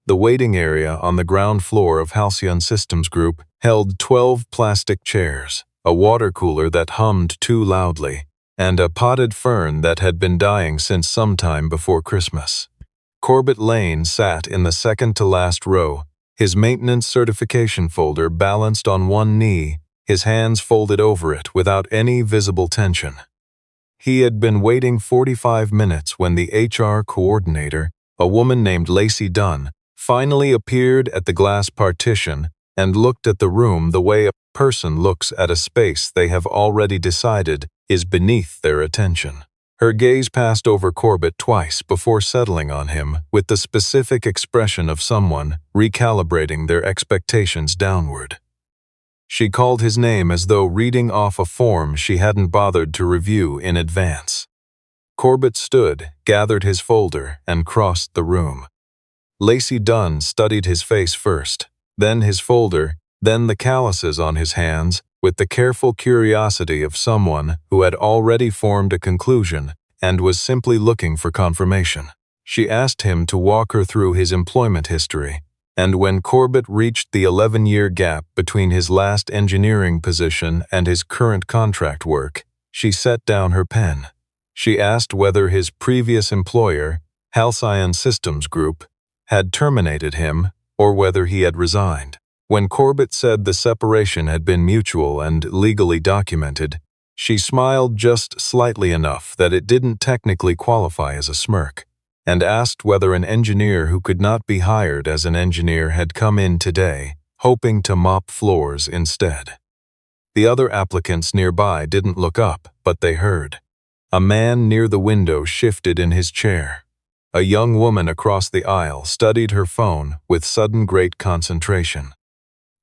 The waiting area on the ground floor of Halcyon Systems Group held 12 plastic chairs, a water cooler that hummed too loudly, and a potted fern that had been dying since sometime before Christmas. Corbett Laine sat in the second-to-last row, his maintenance certification folder balanced on one knee, his hands folded over it without any visible tension. He had been waiting 45 minutes when the HR coordinator, a woman named Lacey Dunn, finally appeared at the glass partition and looked at the room the way a person looks at a space they have already decided is beneath their attention. Her gaze passed over Corbett twice before settling on him with the specific expression of someone recalibrating their expectations downward. She called his name as though reading off a form she hadn't bothered to review in advance. Corbett stood, gathered his folder, and crossed the room. Lacey Dunn studied his face first, then his folder, then the calluses on his hands, with the careful curiosity of someone who had already formed a conclusion and was simply looking for confirmation. She asked him to walk her through his employment history, and when Corbett reached the 11-year gap between his last engineering position and his current contract work, she set down her pen. She asked whether his previous employer, Halcyon Systems Group, had terminated him or whether he had resigned. When Corbett said the separation had been mutual and legally documented, she smiled just slightly enough that it didn't technically qualify as a smirk, and asked whether an engineer who could not be hired as an engineer had come in today, hoping to mop floors instead. The other applicants nearby didn't look up, but they heard. A man near the window shifted in his chair. A young woman across the aisle studied her phone with sudden great concentration.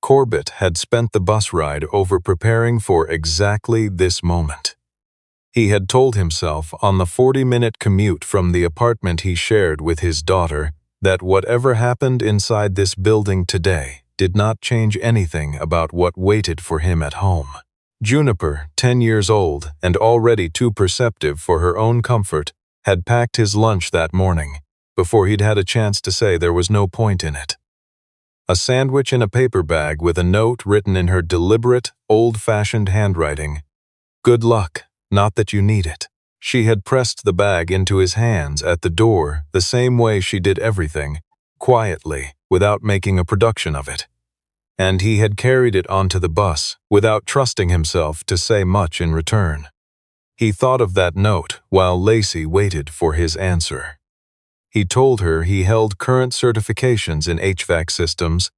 Corbett had spent the bus ride over preparing for exactly this moment. He had told himself on the 40-minute commute from the apartment he shared with his daughter that whatever happened inside this building today did not change anything about what waited for him at home. Juniper, 10 years old and already too perceptive for her own comfort, had packed his lunch that morning, before he'd had a chance to say there was no point in it. A sandwich in a paper bag with a note written in her deliberate, old-fashioned handwriting. "Good luck, not that you need it." She had pressed the bag into his hands at the door the same way she did everything, quietly, without making a production of it. And he had carried it onto the bus without trusting himself to say much in return. He thought of that note while Lacey waited for his answer. He told her he held current certifications in HVAC systems,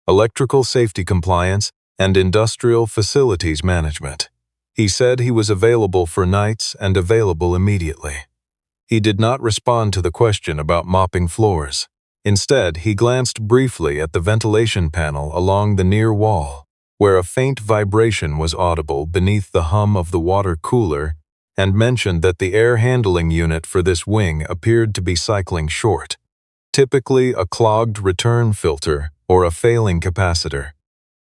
electrical safety compliance, and industrial facilities management. He said he was available for nights and available immediately. He did not respond to the question about mopping floors. Instead, he glanced briefly at the ventilation panel along the near wall, where a faint vibration was audible beneath the hum of the water cooler, and mentioned that the air handling unit for this wing appeared to be cycling short, typically a clogged return filter or a failing capacitor,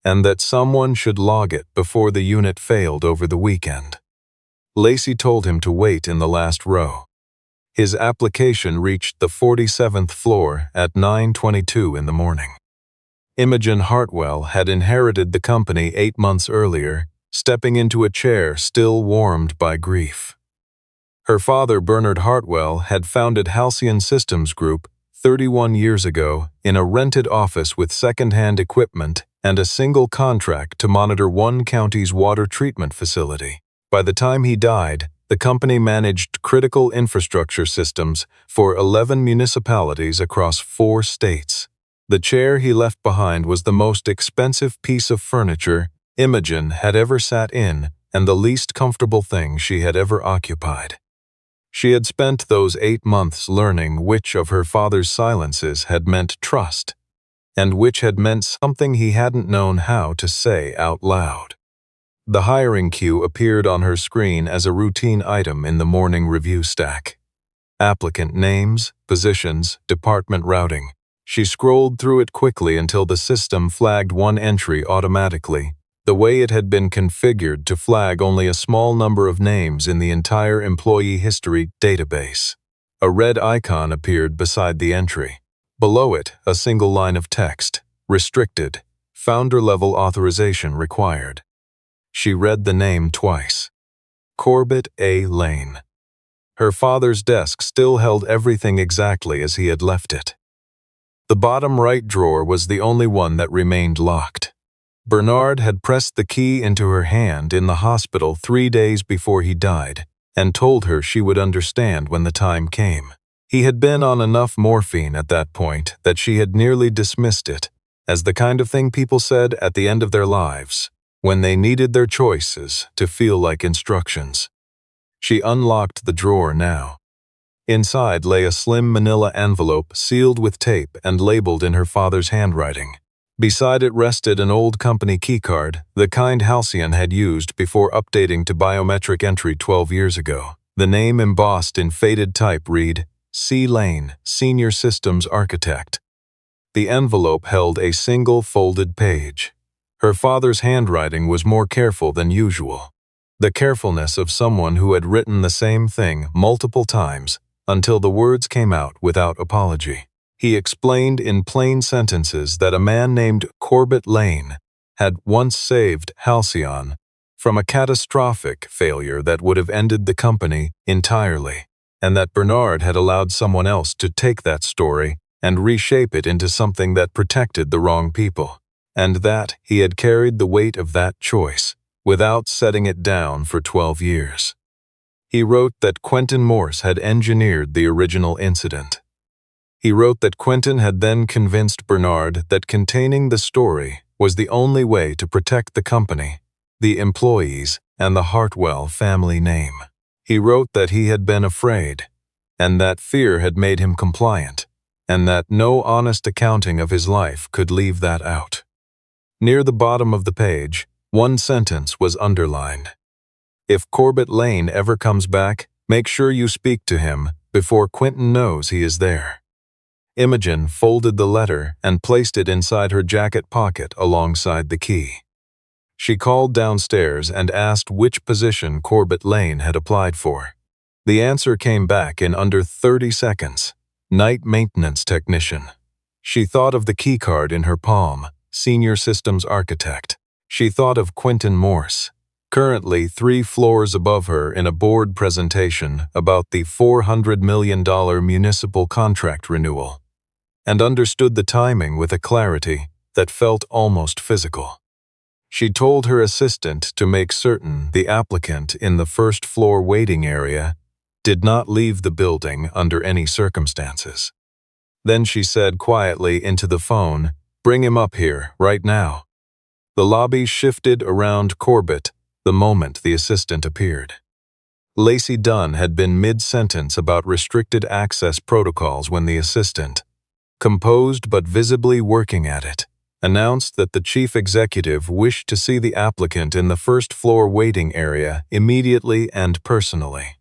and that someone should log it before the unit failed over the weekend. Lacey told him to wait in the last row. His application reached the 47th floor at 9:22 in the morning. Imogen Hartwell had inherited the company 8 months earlier, stepping into a chair still warmed by grief. Her father, Bernard Hartwell, had founded Halcyon Systems Group 31 years ago in a rented office with second-hand equipment and a single contract to monitor one county's water treatment facility. By the time he died, the company managed critical infrastructure systems for 11 municipalities across 4 states. The chair he left behind was the most expensive piece of furniture Imogen had ever sat in and the least comfortable thing she had ever occupied. She had spent those 8 months learning which of her father's silences had meant trust, and which had meant something he hadn't known how to say out loud. The hiring queue appeared on her screen as a routine item in the morning review stack. Applicant names, positions, department routing. She scrolled through it quickly until the system flagged one entry automatically, the way it had been configured to flag only a small number of names in the entire employee history database. A red icon appeared beside the entry. Below it, a single line of text, restricted, founder-level authorization required. She read the name twice. Corbett A. Laine. Her father's desk still held everything exactly as he had left it. The bottom right drawer was the only one that remained locked. Bernard had pressed the key into her hand in the hospital 3 days before he died and told her she would understand when the time came. He had been on enough morphine at that point that she had nearly dismissed it as the kind of thing people said at the end of their lives, when they needed their choices to feel like instructions. She unlocked the drawer now. Inside lay a slim manila envelope sealed with tape and labeled in her father's handwriting. Beside it rested an old company keycard, the kind Halcyon had used before updating to biometric entry 12 years ago. The name embossed in faded type read, C. Laine, Senior Systems Architect. The envelope held a single folded page. Her father's handwriting was more careful than usual. The carefulness of someone who had written the same thing multiple times until the words came out without apology. He explained in plain sentences that a man named Corbett Laine had once saved Halcyon from a catastrophic failure that would have ended the company entirely, and that Bernard had allowed someone else to take that story and reshape it into something that protected the wrong people, and that he had carried the weight of that choice without setting it down for 12 years. He wrote that Quentin Morse had engineered the original incident. He wrote that Quentin had then convinced Bernard that containing the story was the only way to protect the company, the employees, and the Hartwell family name. He wrote that he had been afraid, and that fear had made him compliant, and that no honest accounting of his life could leave that out. Near the bottom of the page, one sentence was underlined. If Corbett Laine ever comes back, make sure you speak to him before Quentin knows he is there. Imogen folded the letter and placed it inside her jacket pocket alongside the key. She called downstairs and asked which position Corbett Laine had applied for. The answer came back in under 30 seconds. Night maintenance technician. She thought of the keycard in her palm, Senior Systems Architect. She thought of Quentin Morse, currently 3 floors above her in a board presentation about the $400 million municipal contract renewal, and understood the timing with a clarity that felt almost physical. She told her assistant to make certain the applicant in the first floor waiting area did not leave the building under any circumstances. Then she said quietly into the phone, "Bring him up here, right now." The lobby shifted around Corbett the moment the assistant appeared. Lacey Dunn had been mid-sentence about restricted access protocols when the assistant, composed but visibly working at it, announced that the chief executive wished to see the applicant in the first floor waiting area immediately and personally.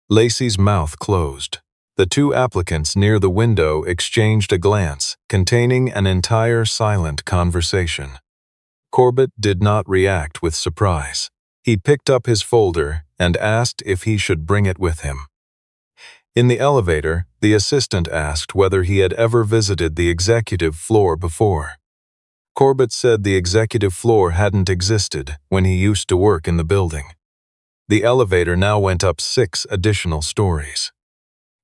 Lacey's mouth closed. The 2 applicants near the window exchanged a glance containing an entire silent conversation. Corbett did not react with surprise. He picked up his folder and asked if he should bring it with him. In the elevator, the assistant asked whether he had ever visited the executive floor before. Corbett said the executive floor hadn't existed when he used to work in the building. The elevator now went up 6 additional stories.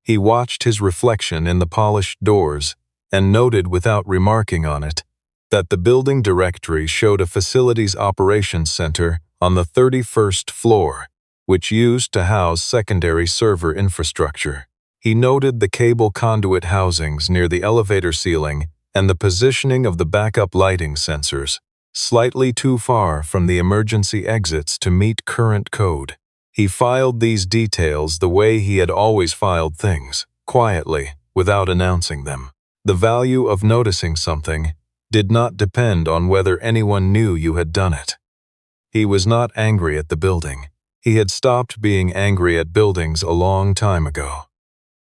He watched his reflection in the polished doors and noted without remarking on it that the building directory showed a facilities operations center on the 31st floor, which used to house secondary server infrastructure. He noted the cable conduit housings near the elevator ceiling and the positioning of the backup lighting sensors, slightly too far from the emergency exits to meet current code. He filed these details the way he had always filed things, quietly, without announcing them. The value of noticing something did not depend on whether anyone knew you had done it. He was not angry at the building. He had stopped being angry at buildings a long time ago.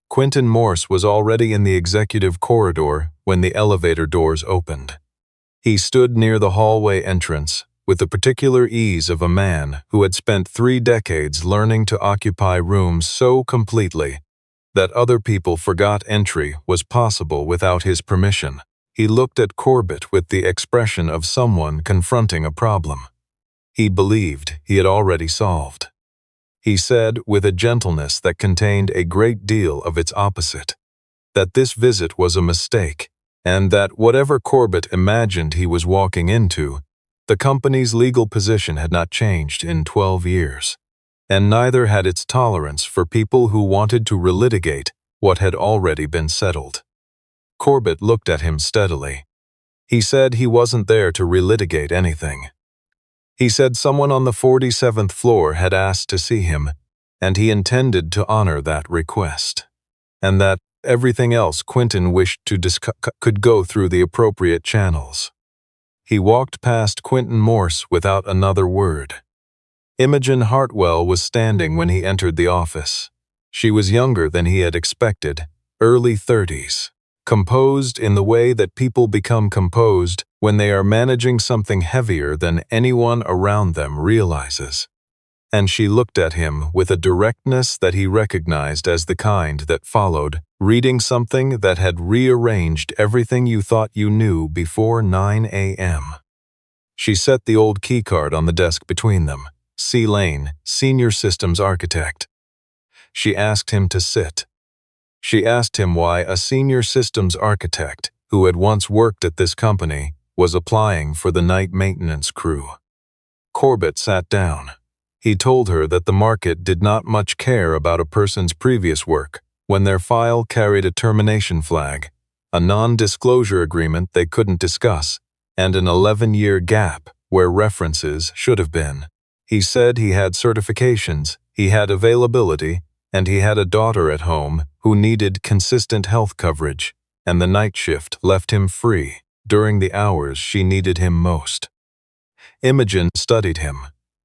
Quentin Morse was already in the executive corridor when the elevator doors opened. He stood near the hallway entrance with the particular ease of a man who had spent 3 decades learning to occupy rooms so completely that other people forgot entry was possible without his permission. He looked at Corbett with the expression of someone confronting a problem he believed he had already solved. He said, with a gentleness that contained a great deal of its opposite, that this visit was a mistake, and that whatever Corbett imagined he was walking into, the company's legal position had not changed in 12 years, and neither had its tolerance for people who wanted to relitigate what had already been settled. Corbett looked at him steadily. He said he wasn't there to relitigate anything. He said someone on the 47th floor had asked to see him, and he intended to honor that request, and that everything else Quentin wished to discuss could go through the appropriate channels. He walked past Quentin Morse without another word. Imogen Hartwell was standing when he entered the office. She was younger than he had expected, early 30s, composed in the way that people become composed when they are managing something heavier than anyone around them realizes. And she looked at him with a directness that he recognized as the kind that followed reading something that had rearranged everything you thought you knew before 9 a.m. She set the old keycard on the desk between them. C. Laine, Senior Systems Architect. She asked him to sit. She asked him why a senior systems architect who had once worked at this company was applying for the night maintenance crew. Corbett sat down. He told her that the market did not much care about a person's previous work when their file carried a termination flag, a non-disclosure agreement they couldn't discuss, and an 11-year gap where references should have been. He said he had certifications, he had availability, and he had a daughter at home who needed consistent health coverage, and the night shift left him free during the hours she needed him most. Imogen studied him.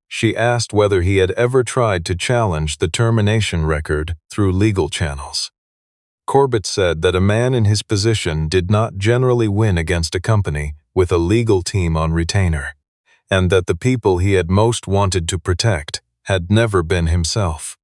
She asked whether he had ever tried to challenge the termination record through legal channels. Corbett said that a man in his position did not generally win against a company with a legal team on retainer, and that the people he had most wanted to protect had never been himself.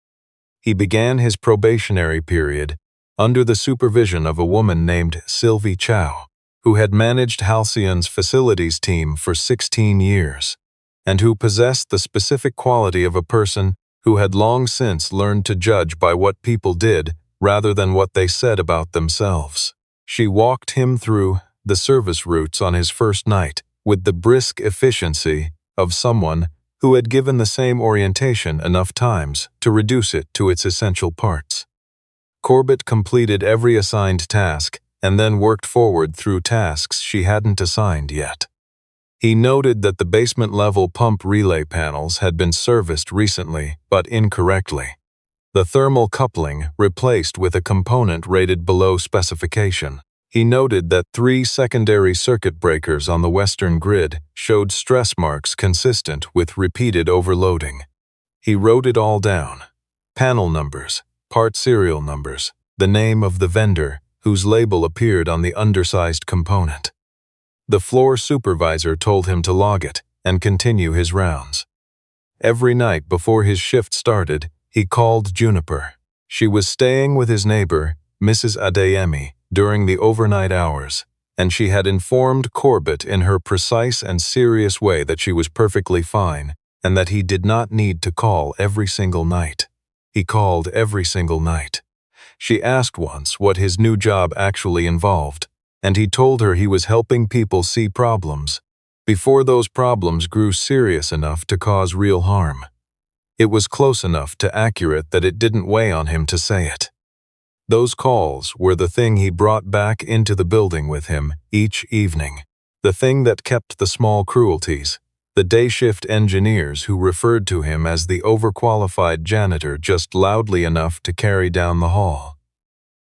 He began his probationary period under the supervision of a woman named Sylvie Chow, who had managed Halcyon's facilities team for 16 years, and who possessed the specific quality of a person who had long since learned to judge by what people did rather than what they said about themselves. She walked him through the service routes on his first night with the brisk efficiency of someone who had given the same orientation enough times to reduce it to its essential parts. Corbett completed every assigned task and then worked forward through tasks she hadn't assigned yet. He noted that the basement-level pump relay panels had been serviced recently, but incorrectly. The thermal coupling replaced with a component rated below specification. He noted that 3 secondary circuit breakers on the western grid showed stress marks consistent with repeated overloading. He wrote it all down: panel numbers, part serial numbers, the name of the vendor, whose label appeared on the undersized component. The floor supervisor told him to log it and continue his rounds. Every night before his shift started, he called Juniper. She was staying with his neighbor, Mrs. Adeyemi, during the overnight hours, and she had informed Corbett in her precise and serious way that she was perfectly fine and that he did not need to call every single night. He called every single night. She asked once what his new job actually involved, and he told her he was helping people see problems before those problems grew serious enough to cause real harm. It was close enough to accurate that it didn't weigh on him to say it. Those calls were the thing he brought back into the building with him each evening, the thing that kept the small cruelties, the day-shift engineers who referred to him as the overqualified janitor just loudly enough to carry down the hall.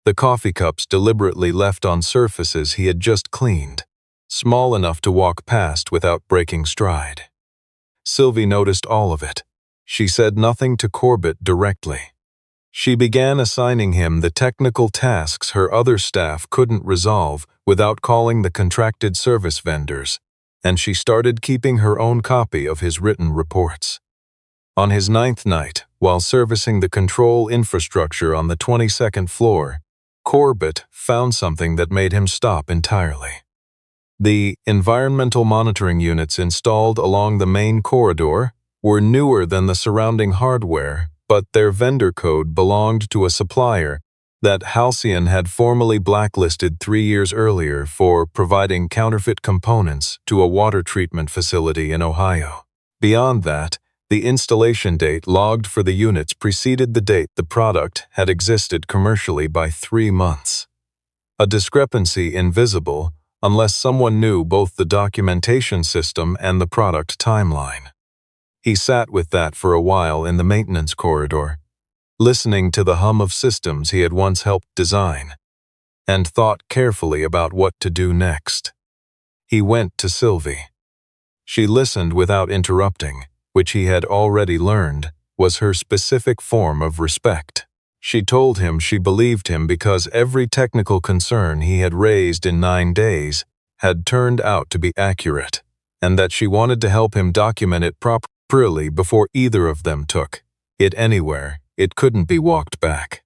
The coffee cups deliberately left on surfaces he had just cleaned, small enough to walk past without breaking stride. Sylvie noticed all of it. She said nothing to Corbett directly. She began assigning him the technical tasks her other staff couldn't resolve without calling the contracted service vendors, and she started keeping her own copy of his written reports. On his ninth night, while servicing the control infrastructure on the 22nd floor, Corbett found something that made him stop entirely. The environmental monitoring units installed along the main corridor were newer than the surrounding hardware, but their vendor code belonged to a supplier that Halcyon had formally blacklisted 3 years earlier for providing counterfeit components to a water treatment facility in Ohio. Beyond that, the installation date logged for the units preceded the date the product had existed commercially by 3 months. A discrepancy invisible unless someone knew both the documentation system and the product timeline. He sat with that for a while in the maintenance corridor, listening to the hum of systems he had once helped design, and thought carefully about what to do next. He went to Sylvie. She listened without interrupting, which he had already learned was her specific form of respect. She told him she believed him because every technical concern he had raised in 9 days had turned out to be accurate, and that she wanted to help him document it properly before either of them took it anywhere. It couldn't be walked back.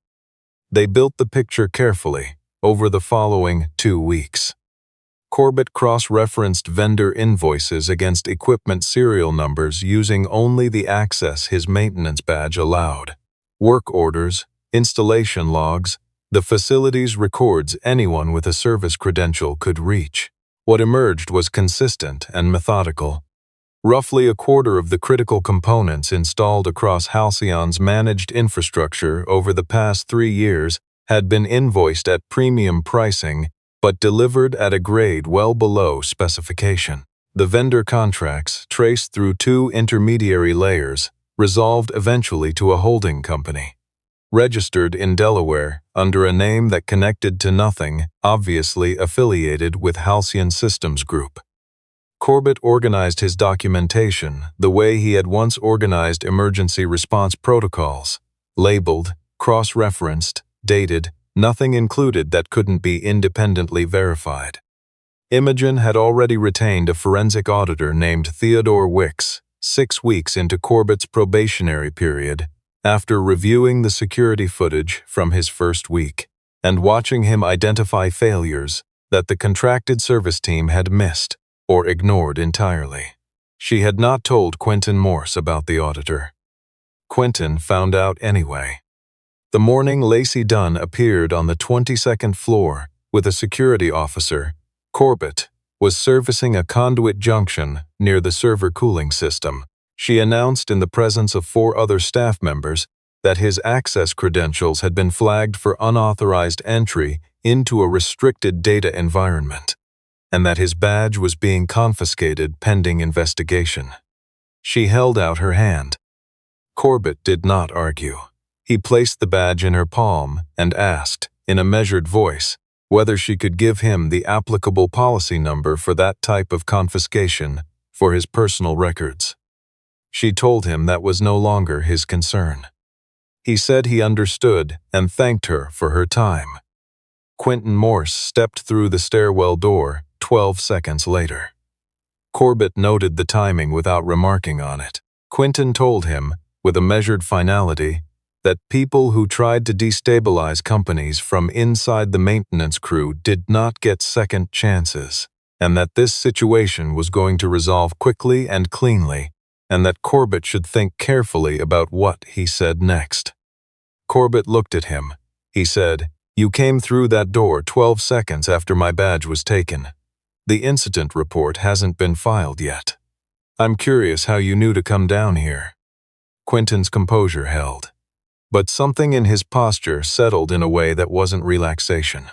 They built the picture carefully over the following 2 weeks. Corbett cross-referenced vendor invoices against equipment serial numbers using only the access his maintenance badge allowed. Work orders, installation logs, the facility's records anyone with a service credential could reach. What emerged was consistent and methodical. Roughly a quarter of the critical components installed across Halcyon's managed infrastructure over the past 3 years had been invoiced at premium pricing but delivered at a grade well below specification. The vendor contracts, traced through 2 intermediary layers, resolved eventually to a holding company, registered in Delaware under a name that connected to nothing, obviously affiliated with Halcyon Systems Group. Corbett organized his documentation the way he had once organized emergency response protocols, labeled, cross-referenced, dated, nothing included that couldn't be independently verified. Imogen had already retained a forensic auditor named Theodore Whis, 6 weeks into Corbett's probationary period, after reviewing the security footage from his first week and watching him identify failures that the contracted service team had missed or ignored entirely. She had not told Quentin Morse about the auditor. Quentin found out anyway. The morning Lacey Dunn appeared on the 22nd floor with a security officer, Corbett was servicing a conduit junction near the server cooling system. She announced in the presence of 4 other staff members that his access credentials had been flagged for unauthorized entry into a restricted data environment, and that his badge was being confiscated pending investigation. She held out her hand. Corbett did not argue. He placed the badge in her palm and asked, in a measured voice, whether she could give him the applicable policy number for that type of confiscation for his personal records. She told him that was no longer his concern. He said he understood and thanked her for her time. Quentin Morse stepped through the stairwell door 12 seconds later. Corbett noted the timing without remarking on it. Quentin told him, with a measured finality, that people who tried to destabilize companies from inside the maintenance crew did not get second chances, and that this situation was going to resolve quickly and cleanly, and that Corbett should think carefully about what he said next. Corbett looked at him. He said, "You came through that door 12 seconds after my badge was taken. The incident report hasn't been filed yet. I'm curious how you knew to come down here." Quentin's composure held, but something in his posture settled in a way that wasn't relaxation.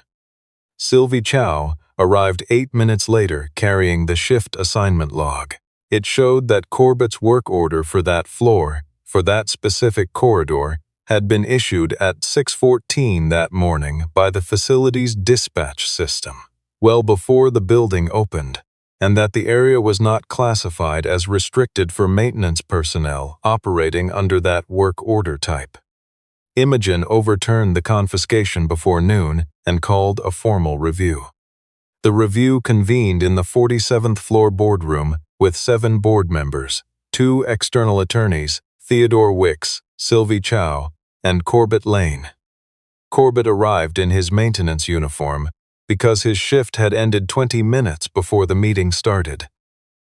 Sylvie Chow arrived 8 minutes later carrying the shift assignment log. It showed that Corbett's work order for that floor, for that specific corridor, had been issued at 6:14 that morning by the facility's dispatch system, well before the building opened, and that the area was not classified as restricted for maintenance personnel operating under that work order type. Imogen overturned the confiscation before noon and called a formal review. The review convened in the 47th floor boardroom with 7 board members, 2 external attorneys, Theodore Whis, Sylvie Chow, and Corbett Laine. Corbett arrived in his maintenance uniform because his shift had ended 20 minutes before the meeting started.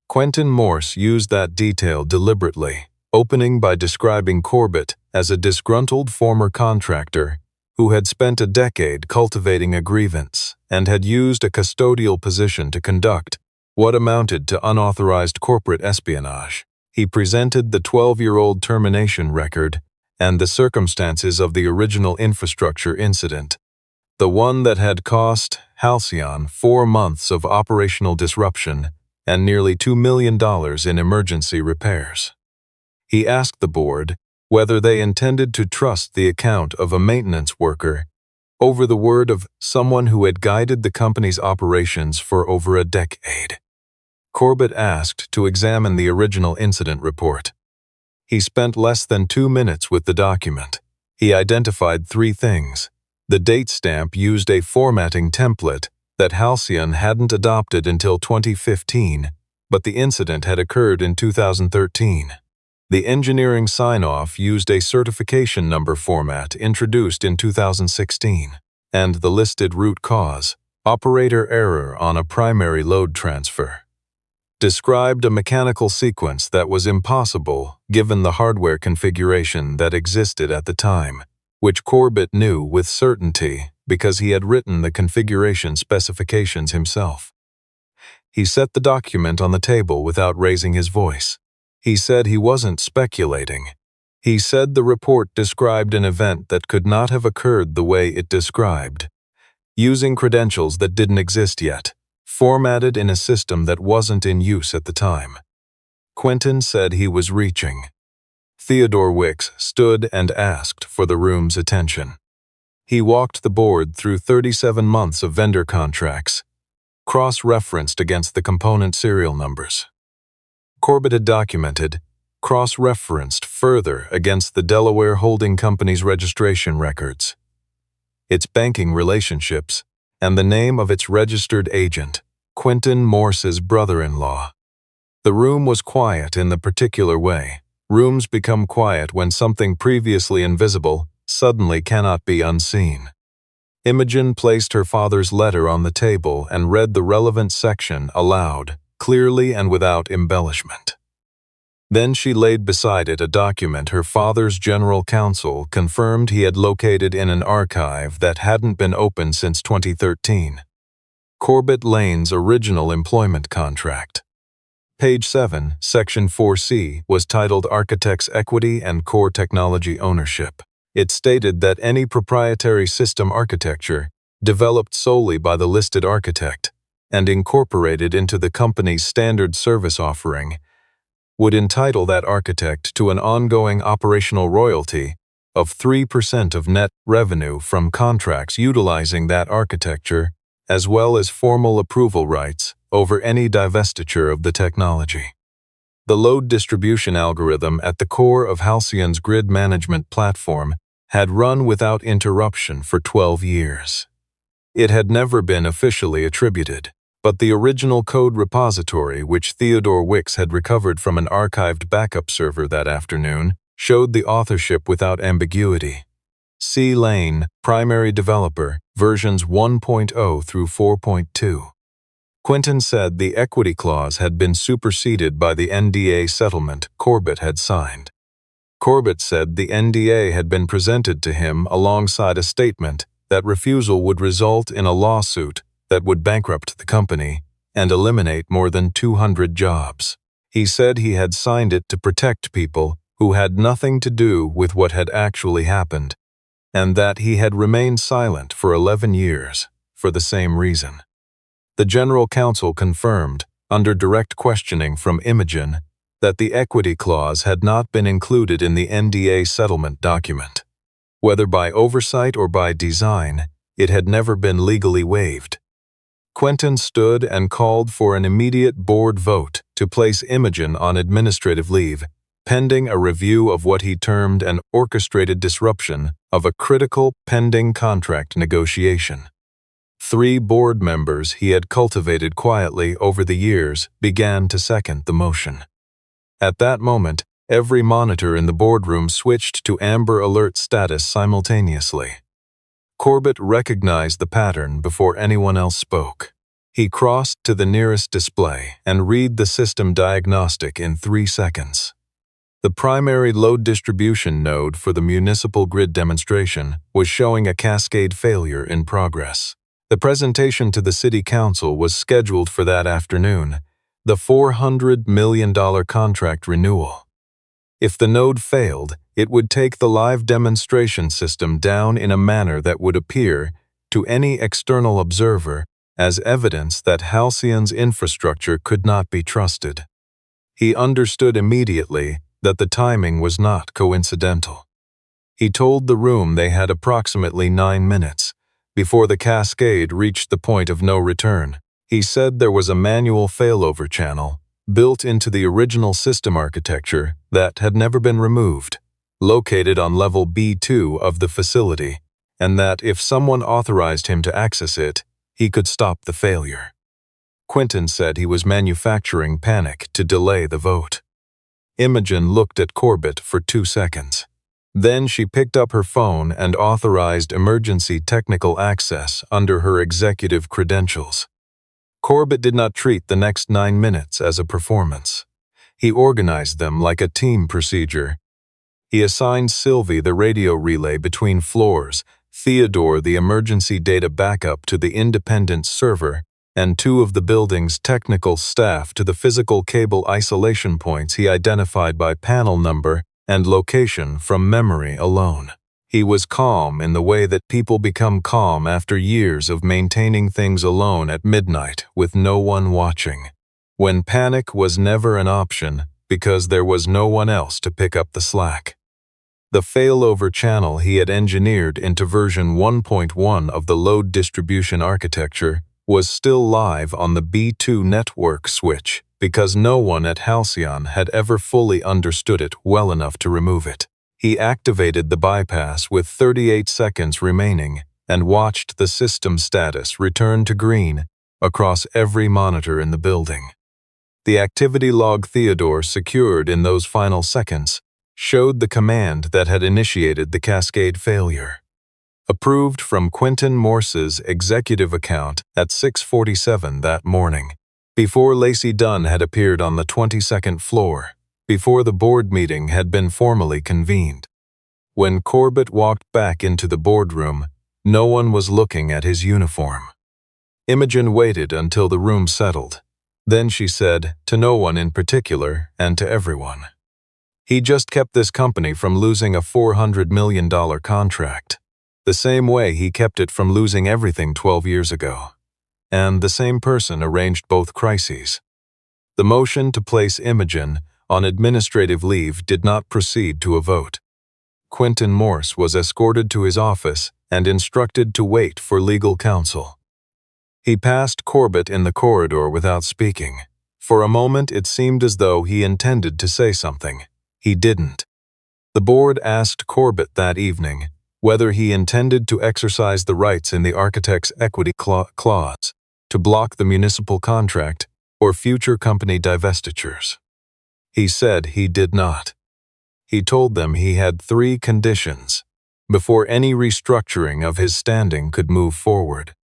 Quentin Morse used that detail deliberately, opening by describing Corbett as a disgruntled former contractor who had spent a decade cultivating a grievance and had used a custodial position to conduct what amounted to unauthorized corporate espionage. He presented the 12-year-old termination record and the circumstances of the original infrastructure incident, the one that had cost Halcyon 4 months of operational disruption and nearly $2 million in emergency repairs. He asked the board whether they intended to trust the account of a maintenance worker over the word of someone who had guided the company's operations for over a decade. Corbett asked to examine the original incident report. He spent less than 2 minutes with the document. He identified 3 things. The date stamp used a formatting template that Halcyon hadn't adopted until 2015, but the incident had occurred in 2013. The engineering sign-off used a certification number format introduced in 2016, and the listed root cause, operator error on a primary load transfer, described a mechanical sequence that was impossible given the hardware configuration that existed at the time, which Corbett knew with certainty because he had written the configuration specifications himself. He set the document on the table without raising his voice. He said he wasn't speculating. He said the report described an event that could not have occurred the way it described, using credentials that didn't exist yet, formatted in a system that wasn't in use at the time. Quentin said he was reaching. Theodore Whis stood and asked for the room's attention. He walked the board through 37 months of vendor contracts, cross-referenced against the component serial numbers. Corbett had documented, cross-referenced further against the Delaware Holding Company's registration records, its banking relationships, and the name of its registered agent, Quentin Morse's brother-in-law. The room was quiet in the particular way. Rooms become quiet when something previously invisible suddenly cannot be unseen. Imogen placed her father's letter on the table and read the relevant section aloud, clearly and without embellishment. Then she laid beside it a document her father's general counsel confirmed he had located in an archive that hadn't been opened since 2013. Corbett Laine's original employment contract. Page 7, Section 4C, was titled Architect's Equity and Core Technology Ownership. It stated that any proprietary system architecture, developed solely by the listed architect and incorporated into the company's standard service offering, would entitle that architect to an ongoing operational royalty of 3% of net revenue from contracts utilizing that architecture, as well as formal approval rights over any divestiture of the technology. The load distribution algorithm at the core of Halcyon's grid management platform had run without interruption for 12 years. It had never been officially attributed, but the original code repository, which Theodore Whis had recovered from an archived backup server that afternoon, showed the authorship without ambiguity. C. Laine, primary developer, versions 1.0 through 4.2. Quentin said the equity clause had been superseded by the NDA settlement Corbett had signed. Corbett said the NDA had been presented to him alongside a statement that refusal would result in a lawsuit that would bankrupt the company and eliminate more than 200 jobs. He said he had signed it to protect people who had nothing to do with what had actually happened, and that he had remained silent for 11 years for the same reason. The General Counsel confirmed, under direct questioning from Imogen, that the equity clause had not been included in the NDA settlement document. Whether by oversight or by design, it had never been legally waived. Quentin stood and called for an immediate board vote to place Imogen on administrative leave, pending a review of what he termed an orchestrated disruption of a critical pending contract negotiation. 3 board members he had cultivated quietly over the years began to second the motion. At that moment, Every monitor in the boardroom switched to amber alert status simultaneously. Corbett recognized the pattern before anyone else spoke. He crossed to the nearest display and read the system diagnostic in 3 seconds. The primary load distribution node for the municipal grid demonstration was showing a cascade failure in progress. The presentation to the City Council was scheduled for that afternoon, the $400 million contract renewal. If the node failed, it would take the live demonstration system down in a manner that would appear, to any external observer, as evidence that Halcyon's infrastructure could not be trusted. He understood immediately that the timing was not coincidental. He told the room they had approximately 9 minutes before the cascade reached the point of no return. He said there was a manual failover channel built into the original system architecture that had never been removed, located on level B2 of the facility, and that if someone authorized him to access it, he could stop the failure. Quentin said he was manufacturing panic to delay the vote. Imogen looked at Corbett for 2 seconds. Then she picked up her phone and authorized emergency technical access under her executive credentials. Corbett did not treat the next 9 minutes as a performance. He organized them like a team procedure. He assigned Sylvie the radio relay between floors, Theodore the emergency data backup to the independent server, and 2 of the building's technical staff to the physical cable isolation points he identified by panel number and location from memory alone. He was calm in the way that people become calm after years of maintaining things alone at midnight with no one watching, when panic was never an option because there was no one else to pick up the slack. The failover channel he had engineered into version 1.1 of the load distribution architecture was still live on the B2 network switch because no one at Halcyon had ever fully understood it well enough to remove it. He activated the bypass with 38 seconds remaining and watched the system status return to green across every monitor in the building. The activity log Theodore secured in those final seconds showed the command that had initiated the cascade failure. Approved from Quentin Morse's executive account at 6:47 that morning, before Lacey Dunn had appeared on the 22nd floor, before the board meeting had been formally convened. When Corbett walked back into the boardroom, no one was looking at his uniform. Imogen waited until the room settled. Then she said, to no one in particular and to everyone, "He just kept this company from losing a $400 million contract, the same way he kept it from losing everything 12 years ago. And the same person arranged both crises." The motion to place Imogen on administrative leave did not proceed to a vote. Quentin Morse was escorted to his office and instructed to wait for legal counsel. He passed Corbett in the corridor without speaking. For a moment it seemed as though he intended to say something. He didn't. The board asked Corbett that evening whether he intended to exercise the rights in the architect's equity clause to block the municipal contract or future company divestitures. He said he did not. He told them he had 3 conditions before any restructuring of his standing could move forward.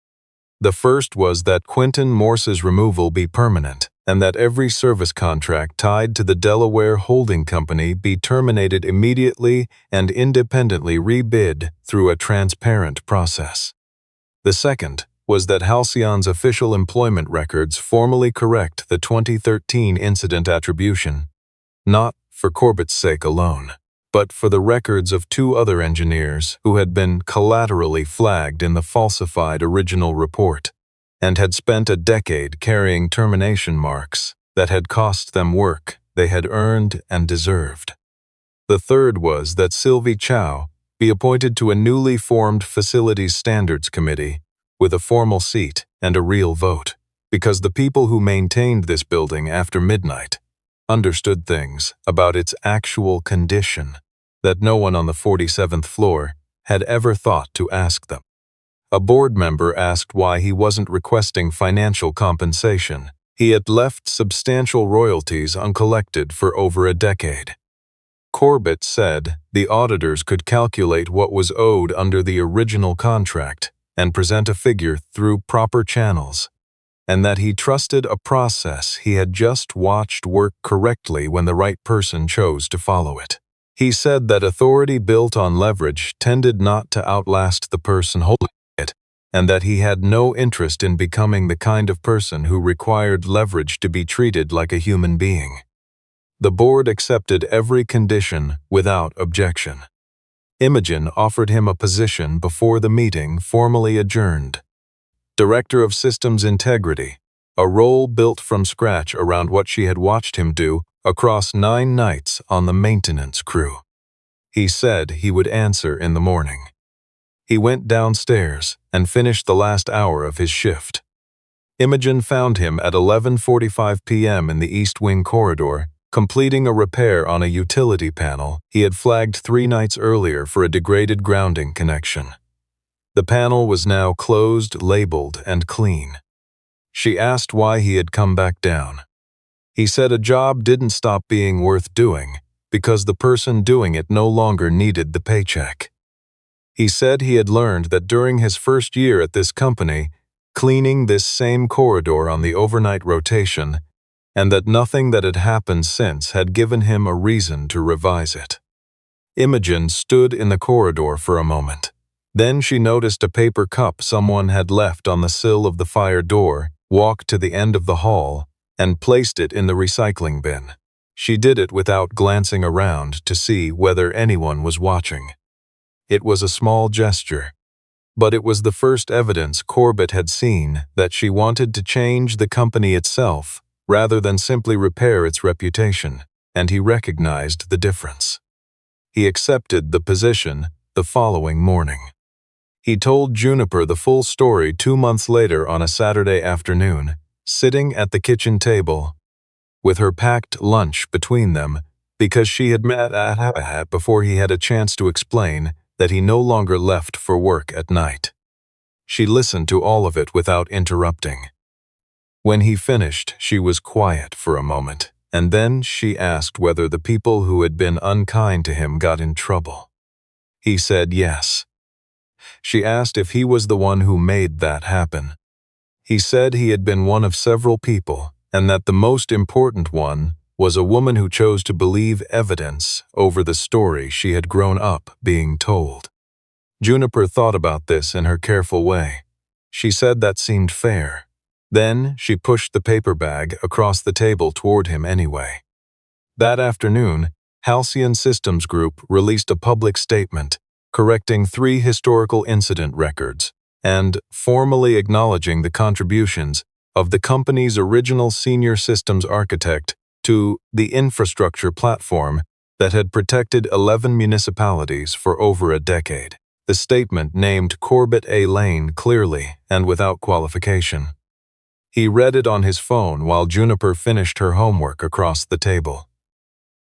The first was that Quentin Morse's removal be permanent and that every service contract tied to the Delaware holding company be terminated immediately and independently rebid through a transparent process. The second was that Halcyon's official employment records formally correct the 2013 incident attribution, not for Corbett's sake alone, but for the records of 2 other engineers who had been collaterally flagged in the falsified original report and had spent a decade carrying termination marks that had cost them work they had earned and deserved. The third was that Sylvie Chow be appointed to a newly formed Facilities Standards Committee with a formal seat and a real vote, because the people who maintained this building after midnight understood things about its actual condition that no one on the 47th floor had ever thought to ask them. A board member asked why he wasn't requesting financial compensation. He had left substantial royalties uncollected for over a decade. Corbett said the auditors could calculate what was owed under the original contract and present a figure through proper channels, and that he trusted a process he had just watched work correctly when the right person chose to follow it. He said that authority built on leverage tended not to outlast the person holding it, and that he had no interest in becoming the kind of person who required leverage to be treated like a human being. The board accepted every condition without objection. Imogen offered him a position before the meeting formally adjourned. Director of Systems Integrity, a role built from scratch around what she had watched him do across 9 nights on the maintenance crew. He said he would answer in the morning. He went downstairs and finished the last hour of his shift. Imogen found him at 11:45 p.m. in the East Wing corridor, completing a repair on a utility panel he had flagged 3 nights earlier for a degraded grounding connection. The panel was now closed, labeled, and clean. She asked why he had come back down. He said a job didn't stop being worth doing because the person doing it no longer needed the paycheck. He said he had learned that during his first year at this company, cleaning this same corridor on the overnight rotation, and that nothing that had happened since had given him a reason to revise it. Imogen stood in the corridor for a moment. Then she noticed a paper cup someone had left on the sill of the fire door, walked to the end of the hall, and placed it in the recycling bin. She did it without glancing around to see whether anyone was watching. It was a small gesture, but it was the first evidence Corbett had seen that she wanted to change the company itself rather than simply repair its reputation, and he recognized the difference. He accepted the position the following morning. He told Juniper the full story 2 months later on a Saturday afternoon, sitting at the kitchen table, with her packed lunch between them, because she had met at before he had a chance to explain that he no longer left for work at night. She listened to all of it without interrupting. When he finished, she was quiet for a moment, and then she asked whether the people who had been unkind to him got in trouble. He said yes. She asked if he was the one who made that happen. He said he had been one of several people, and that the most important one was a woman who chose to believe evidence over the story she had grown up being told. Juniper thought about this in her careful way. She said that seemed fair. Then she pushed the paper bag across the table toward him anyway. That afternoon, Halcyon Systems Group released a public statement correcting 3 historical incident records and formally acknowledging the contributions of the company's original senior systems architect to the infrastructure platform that had protected 11 municipalities for over a decade. The statement named Corbett Laine clearly and without qualification. He read it on his phone while Juniper finished her homework across the table.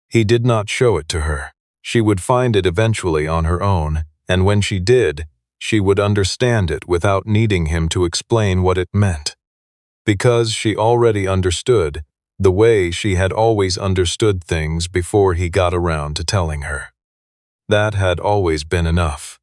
He did not show it to her. She would find it eventually on her own, and when she did, she would understand it without needing him to explain what it meant. Because she already understood the way she had always understood things before he got around to telling her. That had always been enough.